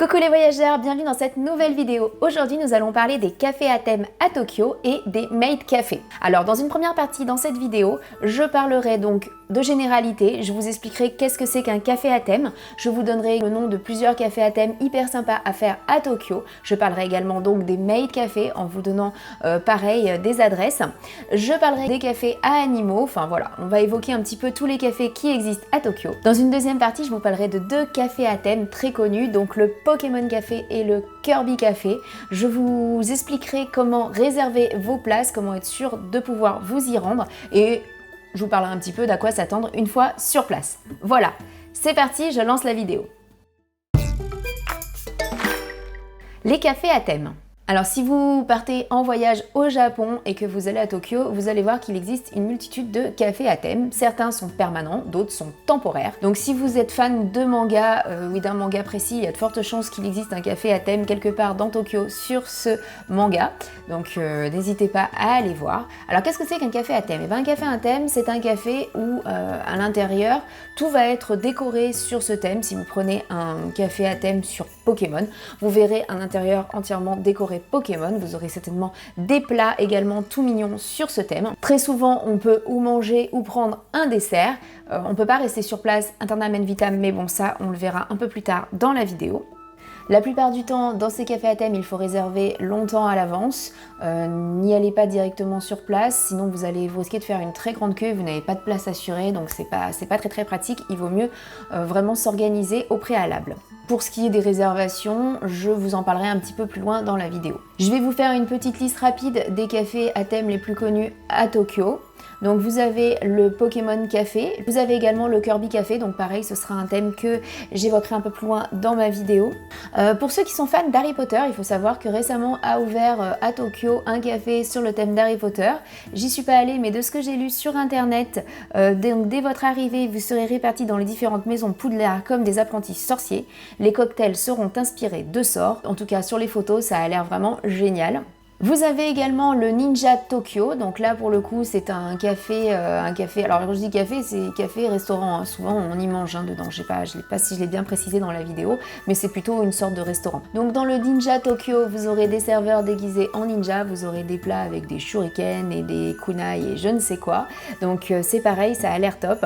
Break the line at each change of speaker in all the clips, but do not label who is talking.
Coucou les voyageurs, bienvenue dans cette nouvelle vidéo. Aujourd'hui, nous allons parler des cafés à thème à Tokyo et des maid cafés. Alors, dans une première partie dans cette vidéo, je parlerai donc de généralité, je vous expliquerai qu'est-ce que c'est qu'un café à thème, je vous donnerai le nom de plusieurs cafés à thème hyper sympas à faire à Tokyo, je parlerai également donc des maid cafés en vous donnant pareil des adresses, je parlerai des cafés à animaux, enfin voilà, on va évoquer un petit peu tous les cafés qui existent à Tokyo. Dans une deuxième partie, je vous parlerai de deux cafés à thème très connus, donc le Pokémon Café et le Kirby Café. Je vous expliquerai comment réserver vos places, comment être sûr de pouvoir vous y rendre et je vous parlerai un petit peu d'à quoi s'attendre une fois sur place. Voilà, c'est parti, je lance la vidéo. Les cafés à thème. Alors si vous partez en voyage au Japon et que vous allez à Tokyo, vous allez voir qu'il existe une multitude de cafés à thème. Certains sont permanents, d'autres sont temporaires. Donc si vous êtes fan de manga ou d'un manga précis, il y a de fortes chances qu'il existe un café à thème quelque part dans Tokyo sur ce manga. Donc n'hésitez pas à aller voir. Alors qu'est-ce que c'est qu'un café à thème? Eh bien, un café à thème, c'est un café où à l'intérieur, tout va être décoré sur ce thème. Si vous prenez un café à thème sur Pokémon, vous verrez un intérieur entièrement décoré Pokémon, vous aurez certainement des plats également tout mignons sur ce thème. Très souvent on peut ou manger ou prendre un dessert, on peut pas rester sur place internament vitam, mais bon ça on le verra un peu plus tard dans la vidéo. La plupart du temps, dans ces cafés à thème, il faut réserver longtemps à l'avance. N'y allez pas directement sur place, sinon vous risquez de faire une très grande queue, vous n'avez pas de place assurée, donc c'est pas très pratique. Il vaut mieux vraiment s'organiser au préalable. Pour ce qui est des réservations, je vous en parlerai un petit peu plus loin dans la vidéo. Je vais vous faire une petite liste rapide des cafés à thème les plus connus à Tokyo. Donc vous avez le Pokémon Café, vous avez également le Kirby Café, donc pareil ce sera un thème que j'évoquerai un peu plus loin dans ma vidéo. Pour ceux qui sont fans d'Harry Potter, il faut savoir que récemment a ouvert à Tokyo un café sur le thème d'Harry Potter. J'y suis pas allée, mais de ce que j'ai lu sur internet, dès votre arrivée, vous serez répartis dans les différentes maisons Poudlard comme des apprentis sorciers. Les cocktails seront inspirés de sorts, en tout cas sur les photos ça a l'air vraiment génial. Vous avez également le Ninja Tokyo, donc là pour le coup c'est un café, alors quand je dis café c'est café-restaurant, hein. Souvent on y mange dedans, je sais pas si je l'ai bien précisé dans la vidéo, mais c'est plutôt une sorte de restaurant. Donc dans le Ninja Tokyo, vous aurez des serveurs déguisés en ninja, vous aurez des plats avec des shurikens et des kunai et je ne sais quoi, donc c'est pareil, ça a l'air top.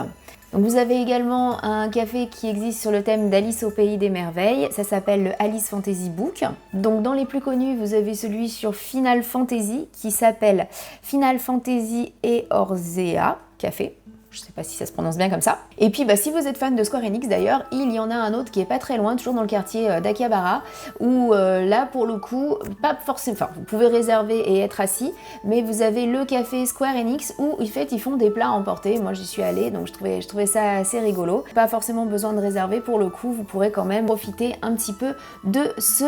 Donc vous avez également un café qui existe sur le thème d'Alice au pays des merveilles, ça s'appelle le Alice Fantasy Book. Donc dans les plus connus, vous avez celui sur Final Fantasy qui s'appelle Final Fantasy Eorzea Café. Je sais pas si ça se prononce bien comme ça. Et puis si vous êtes fan de Square Enix d'ailleurs, il y en a un autre qui est pas très loin, toujours dans le quartier d'Akihabara, où là pour le coup, pas forcément, enfin vous pouvez réserver et être assis, mais vous avez le café Square Enix où en fait ils font des plats à emporter. Moi j'y suis allée, donc je trouvais ça assez rigolo. Pas forcément besoin de réserver pour le coup, vous pourrez quand même profiter un petit peu de ce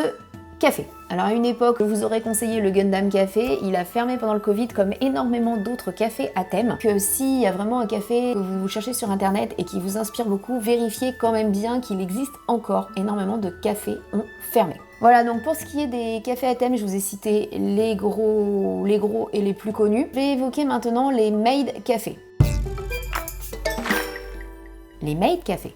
café. Alors à une époque, je vous aurais conseillé le Gundam Café, il a fermé pendant le Covid comme énormément d'autres cafés à thème. Que s'il y a vraiment un café que vous cherchez sur internet et qui vous inspire beaucoup, vérifiez quand même bien qu'il existe encore. Énormément de cafés ont fermé. Voilà, donc pour ce qui est des cafés à thème, je vous ai cité les gros et les plus connus. Je vais évoquer maintenant les maid cafés. Les maid cafés.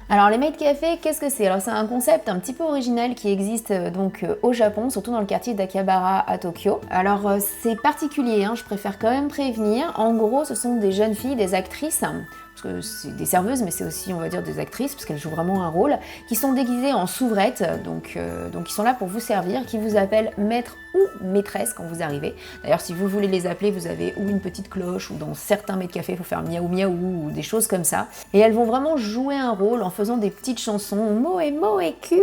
Alors les maid cafés, qu'est-ce que c'est? Alors c'est un concept un petit peu original qui existe donc au Japon, surtout dans le quartier d'Akihabara à Tokyo. Alors c'est particulier, hein, je préfère quand même prévenir. En gros, ce sont des jeunes filles, des actrices, parce que c'est des serveuses, mais c'est aussi, on va dire, des actrices, parce qu'elles jouent vraiment un rôle, qui sont déguisées en souvrettes, donc ils sont là pour vous servir, qui vous appellent maître ou maîtresse quand vous arrivez. D'ailleurs, si vous voulez les appeler, vous avez ou une petite cloche, ou dans certains maid cafés, il faut faire miaou miaou, ou des choses comme ça. Et elles vont vraiment jouer un rôle en faisant des petites chansons, moe Q,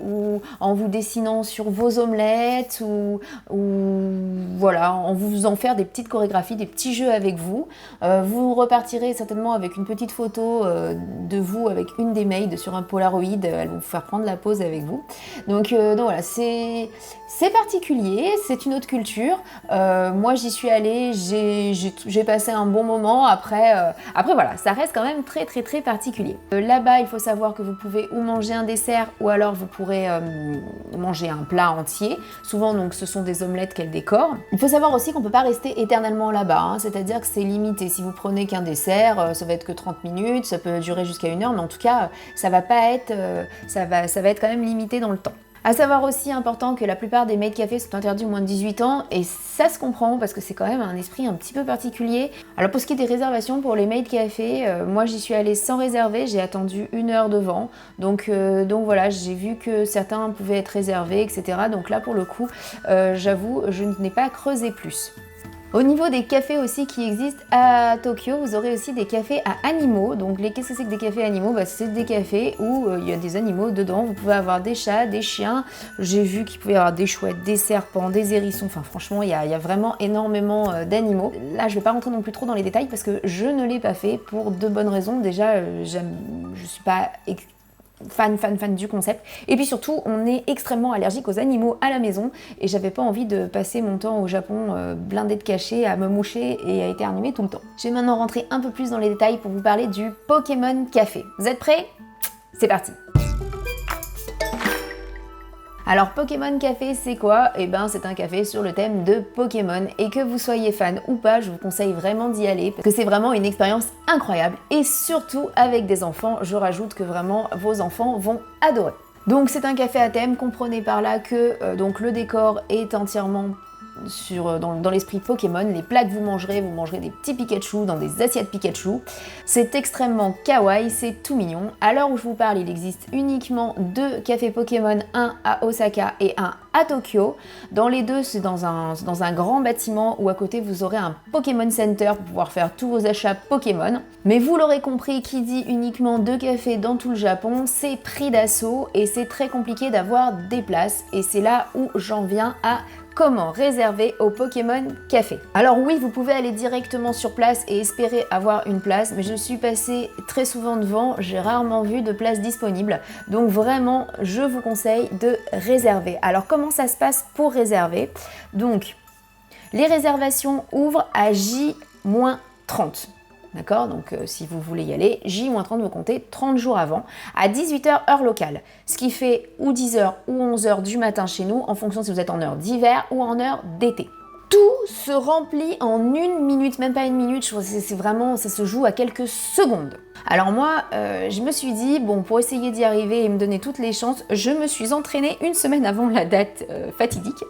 ou en vous dessinant sur vos omelettes, ou voilà, en vous faisant faire des petites chorégraphies, des petits jeux avec vous. Vous repartirez certainement avec une petite photo de vous avec une des maids sur un Polaroid, elles vont vous faire prendre la pose avec vous. Donc voilà, c'est particulier, c'est une autre culture. Moi j'y suis allée, j'ai passé un bon moment. Après voilà, ça reste quand même très particulier. Là-bas, il faut savoir que vous pouvez ou manger un dessert ou alors vous pourrez pourrez manger un plat entier. Souvent, donc, ce sont des omelettes qu'elle décore. Il faut savoir aussi qu'on ne peut pas rester éternellement là-bas, hein, c'est-à-dire que c'est limité. Si vous prenez qu'un dessert, ça va être que 30 minutes, ça peut durer jusqu'à 1 heure, mais en tout cas, ça va pas être, ça va être quand même limité dans le temps. À savoir aussi important que la plupart des maid cafés sont interdits aux moins de 18 ans et ça se comprend parce que c'est quand même un esprit un petit peu particulier. Alors pour ce qui est des réservations pour les maid cafés, moi j'y suis allée sans réserver, j'ai attendu 1 heure devant. Donc voilà, j'ai vu que certains pouvaient être réservés, etc. Donc là pour le coup, j'avoue, je n'ai pas creusé plus. Au niveau des cafés aussi qui existent à Tokyo, vous aurez aussi des cafés à animaux. Donc qu'est-ce que c'est que des cafés animaux? C'est des cafés où il y a des animaux dedans. Vous pouvez avoir des chats, des chiens. J'ai vu qu'il pouvait y avoir des chouettes, des serpents, des hérissons. Enfin franchement, il y a vraiment énormément d'animaux. Là, je ne vais pas rentrer non plus trop dans les détails parce que je ne l'ai pas fait pour 2 bonnes raisons. Déjà, je suis pas fan du concept, et puis surtout on est extrêmement allergique aux animaux à la maison et j'avais pas envie de passer mon temps au Japon blindé de cachets à me moucher et à éternuer tout le temps. Je vais maintenant rentrer un peu plus dans les détails pour vous parler du Pokémon Café. Vous êtes prêts? C'est parti! Alors Pokémon Café c'est quoi? Eh ben c'est un café sur le thème de Pokémon et que vous soyez fan ou pas, je vous conseille vraiment d'y aller parce que c'est vraiment une expérience incroyable et surtout avec des enfants, je rajoute que vraiment vos enfants vont adorer. Donc c'est un café à thème, comprenez par là que donc le décor est entièrement dans l'esprit Pokémon. Les plats que vous mangerez des petits Pikachu dans des assiettes Pikachu. C'est extrêmement kawaii, c'est tout mignon. À l'heure où je vous parle, il existe uniquement 2 cafés Pokémon, un à Osaka et un à Tokyo. Dans les deux, c'est dans un grand bâtiment où à côté vous aurez un Pokémon Center pour pouvoir faire tous vos achats Pokémon. Mais vous l'aurez compris, qui dit uniquement 2 cafés dans tout le Japon, c'est pris d'assaut et c'est très compliqué d'avoir des places. Et c'est là où j'en viens à comment réserver au Pokémon Café. Alors oui, vous pouvez aller directement sur place et espérer avoir une place, mais je suis passée très souvent devant, j'ai rarement vu de place disponible. Donc vraiment, je vous conseille de réserver. Alors comment ça se passe pour réserver? Donc, les réservations ouvrent à J-30. D'accord? Donc si vous voulez y aller, J-30, vous comptez 30 jours avant, à 18h heure locale. Ce qui fait ou 10h ou 11h du matin chez nous, en fonction si vous êtes en heure d'hiver ou en heure d'été. Tout se remplit en 1 minute, même pas 1 minute, c'est vraiment, ça se joue à quelques secondes. Alors moi, je me suis dit, bon, pour essayer d'y arriver et me donner toutes les chances, je me suis entraînée 1 semaine avant la date fatidique.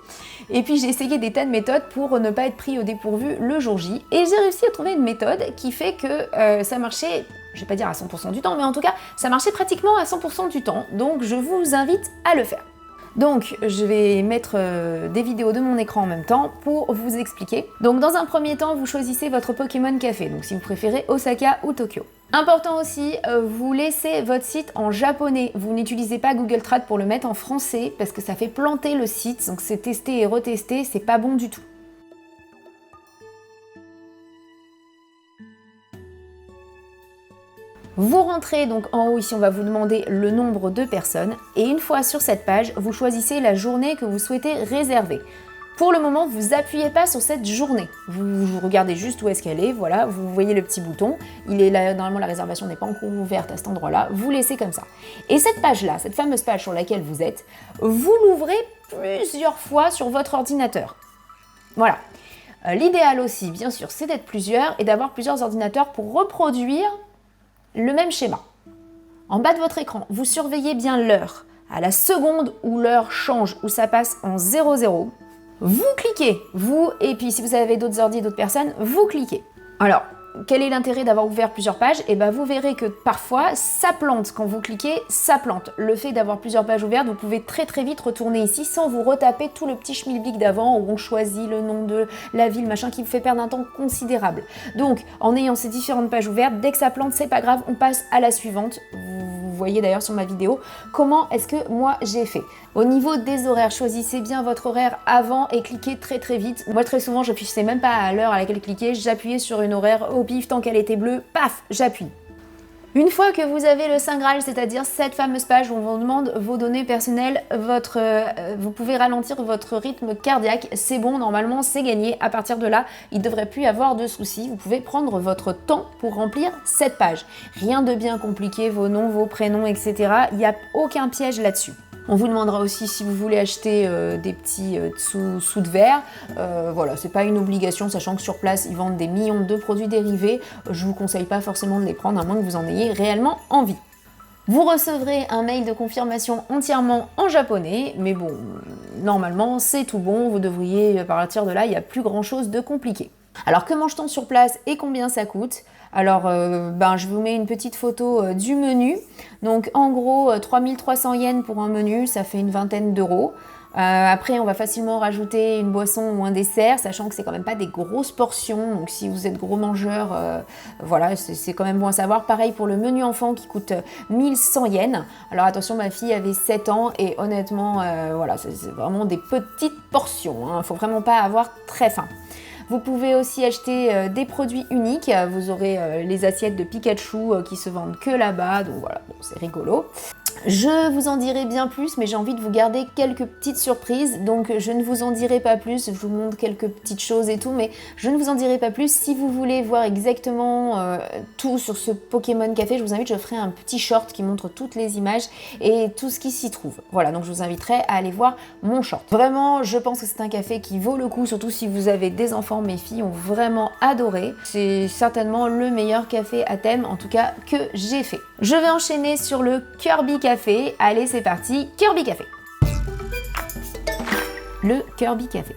Et puis j'ai essayé des tas de méthodes pour ne pas être pris au dépourvu le jour J. Et j'ai réussi à trouver une méthode qui fait que ça marchait, je vais pas dire à 100% du temps, mais en tout cas, ça marchait pratiquement à 100% du temps. Donc je vous invite à le faire. Donc je vais mettre des vidéos de mon écran en même temps pour vous expliquer. Donc dans un premier temps, vous choisissez votre Pokémon Café, donc si vous préférez Osaka ou Tokyo. Important aussi, vous laissez votre site en japonais. Vous n'utilisez pas Google Trad pour le mettre en français parce que ça fait planter le site, donc c'est testé et retesté, c'est pas bon du tout. Vous rentrez donc en haut, ici on va vous demander le nombre de personnes et une fois sur cette page, vous choisissez la journée que vous souhaitez réserver. Pour le moment, vous appuyez pas sur cette journée. Vous regardez juste où est-ce qu'elle est, voilà, vous voyez le petit bouton. Il est là, normalement la réservation n'est pas encore ouverte à cet endroit-là, vous laissez comme ça. Et cette page-là, cette fameuse page sur laquelle vous êtes, vous l'ouvrez plusieurs fois sur votre ordinateur. Voilà. L'idéal aussi, bien sûr, c'est d'être plusieurs et d'avoir plusieurs ordinateurs pour reproduire le même schéma. En bas de votre écran, vous surveillez bien l'heure. À la seconde où l'heure change, où ça passe en 00, vous cliquez, vous, et puis si vous avez d'autres ordi et d'autres personnes, vous cliquez. Alors, quel est l'intérêt d'avoir ouvert plusieurs pages? Et bien vous verrez que parfois, ça plante. Quand vous cliquez, ça plante. Le fait d'avoir plusieurs pages ouvertes, vous pouvez très très vite retourner ici sans vous retaper tout le petit schmilblick d'avant où on choisit le nom de la ville, machin, qui vous fait perdre un temps considérable. Donc, en ayant ces différentes pages ouvertes, dès que ça plante, c'est pas grave, on passe à la suivante. Vous voyez d'ailleurs sur ma vidéo comment est-ce que moi j'ai fait. Au niveau des horaires, choisissez bien votre horaire avant et cliquez très très vite. Moi très souvent, je n'affichais même pas à l'heure à laquelle cliquer, j'appuyais sur une horaire au pif, tant qu'elle était bleue, paf, j'appuie. Une fois que vous avez le Saint Graal, c'est-à-dire cette fameuse page où on vous demande vos données personnelles, vous pouvez ralentir votre rythme cardiaque, c'est bon, normalement c'est gagné. À partir de là, il ne devrait plus y avoir de soucis. Vous pouvez prendre votre temps pour remplir cette page. Rien de bien compliqué, vos noms, vos prénoms, etc. Il n'y a aucun piège là-dessus. On vous demandera aussi si vous voulez acheter des petits dessous de verre. Voilà, c'est pas une obligation, sachant que sur place, ils vendent des millions de produits dérivés. Je vous conseille pas forcément de les prendre, à moins que vous en ayez réellement envie. Vous recevrez un mail de confirmation entièrement en japonais, mais bon, normalement, c'est tout bon. Vous devriez partir de là, il n'y a plus grand-chose de compliqué. Alors, que mange-t-on sur place et combien ça coûte? Alors, je vous mets une petite photo du menu. Donc, en gros, 3300 yens pour un menu, ça fait une vingtaine d'euros. Après, on va facilement rajouter une boisson ou un dessert, sachant que c'est quand même pas des grosses portions. Donc, si vous êtes gros mangeur, voilà, c'est quand même bon à savoir. Pareil pour le menu enfant qui coûte 1100 yens. Alors, attention, ma fille avait 7 ans et honnêtement, voilà, c'est vraiment des petites portions. Hein. Faut vraiment pas avoir très faim. Vous pouvez aussi acheter des produits uniques. Vous aurez les assiettes de Pikachu qui se vendent que là-bas. Donc voilà, bon, c'est rigolo. Je vous en dirai bien plus, mais j'ai envie de vous garder quelques petites surprises, donc je ne vous en dirai pas plus, je vous montre quelques petites choses et tout, mais je ne vous en dirai pas plus. Si vous voulez voir exactement tout sur ce Pokémon Café, je vous invite, je ferai un petit short qui montre toutes les images et tout ce qui s'y trouve. Voilà, donc je vous inviterai à aller voir mon short. Vraiment, je pense que c'est un café qui vaut le coup, surtout si vous avez des enfants. Mes filles ont vraiment adoré. C'est certainement le meilleur café à thème, en tout cas, que j'ai fait. Je vais enchaîner sur le Kirby Café. Allez, c'est parti, Kirby Café. Le Kirby Café.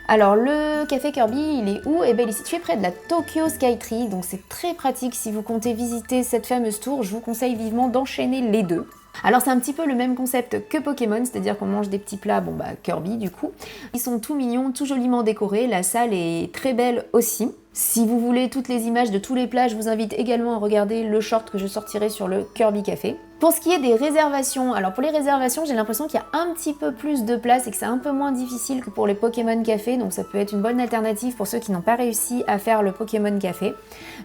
Alors, le café Kirby, il est où? Eh bien, il est situé près de la Tokyo Skytree, donc c'est très pratique si vous comptez visiter cette fameuse tour. Je vous conseille vivement d'enchaîner les deux. Alors c'est un petit peu le même concept que Pokémon, c'est-à-dire qu'on mange des petits plats, Kirby du coup. Ils sont tout mignons, tout joliment décorés, la salle est très belle aussi. Si vous voulez toutes les images de tous les plats, je vous invite également à regarder le short que je sortirai sur le Kirby Café. Pour ce qui est des réservations, alors pour les réservations, j'ai l'impression qu'il y a un petit peu plus de place et que c'est un peu moins difficile que pour les Pokémon Café, donc ça peut être une bonne alternative pour ceux qui n'ont pas réussi à faire le Pokémon Café.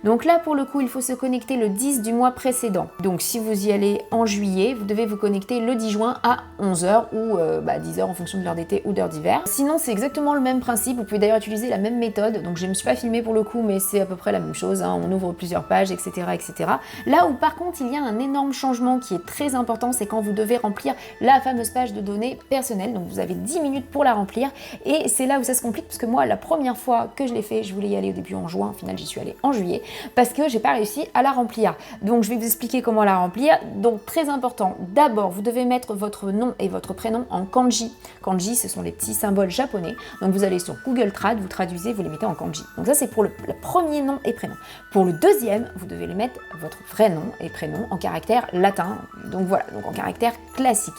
Donc là, pour le coup, il faut se connecter le 10 du mois précédent. Donc si vous y allez en juillet, vous devez vous connecter le 10 juin à 11h ou 10h en fonction de l'heure d'été ou d'heure d'hiver. Sinon, c'est exactement le même principe, vous pouvez d'ailleurs utiliser la même méthode, donc je ne me suis pas filmée pour le coup, mais c'est à peu près la même chose, hein. On ouvre plusieurs pages, etc., etc. Là où par contre, il y a un énorme changement qui est très important, c'est quand vous devez remplir la fameuse page de données personnelles. Donc vous avez 10 minutes pour la remplir et c'est là où ça se complique parce que moi, la première fois que je l'ai fait, je voulais y aller au début en juin, au final j'y suis allée en juillet parce que j'ai pas réussi à la remplir. Donc je vais vous expliquer comment la remplir. Donc très important, d'abord vous devez mettre votre nom et votre prénom en kanji. Kanji, ce sont les petits symboles japonais. Donc vous allez sur Google Trad, vous traduisez, vous les mettez en kanji. Donc ça c'est pour le premier nom et prénom. Pour le deuxième, vous devez les mettre votre vrai nom et prénom en caractère latin. Donc voilà, donc en caractère classique.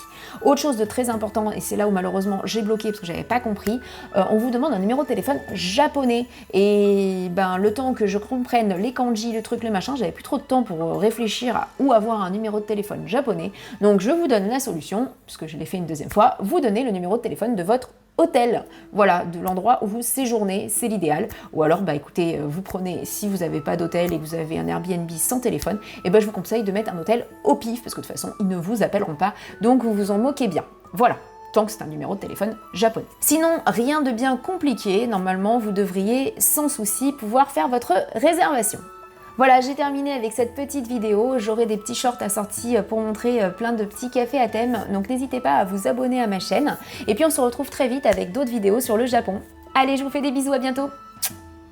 Autre chose de très important, et c'est là où malheureusement j'ai bloqué parce que j'avais pas compris, on vous demande un numéro de téléphone japonais. Et le temps que je comprenne les kanji, le truc, le machin, j'avais plus trop de temps pour réfléchir à où avoir un numéro de téléphone japonais. Donc je vous donne la solution, puisque je l'ai fait une deuxième fois, vous donnez le numéro de téléphone de votre hôtel, voilà, de l'endroit où vous séjournez, c'est l'idéal. Ou alors, écoutez, vous prenez, si vous n'avez pas d'hôtel et que vous avez un Airbnb sans téléphone, et je vous conseille de mettre un hôtel au pif, parce que de toute façon, ils ne vous appelleront pas, donc vous vous en moquez bien. Voilà, tant que c'est un numéro de téléphone japonais. Sinon, rien de bien compliqué, normalement, vous devriez sans souci pouvoir faire votre réservation. Voilà, j'ai terminé avec cette petite vidéo. J'aurai des petits shorts assortis pour montrer plein de petits cafés à thème. Donc n'hésitez pas à vous abonner à ma chaîne. Et puis on se retrouve très vite avec d'autres vidéos sur le Japon. Allez, je vous fais des bisous, à bientôt!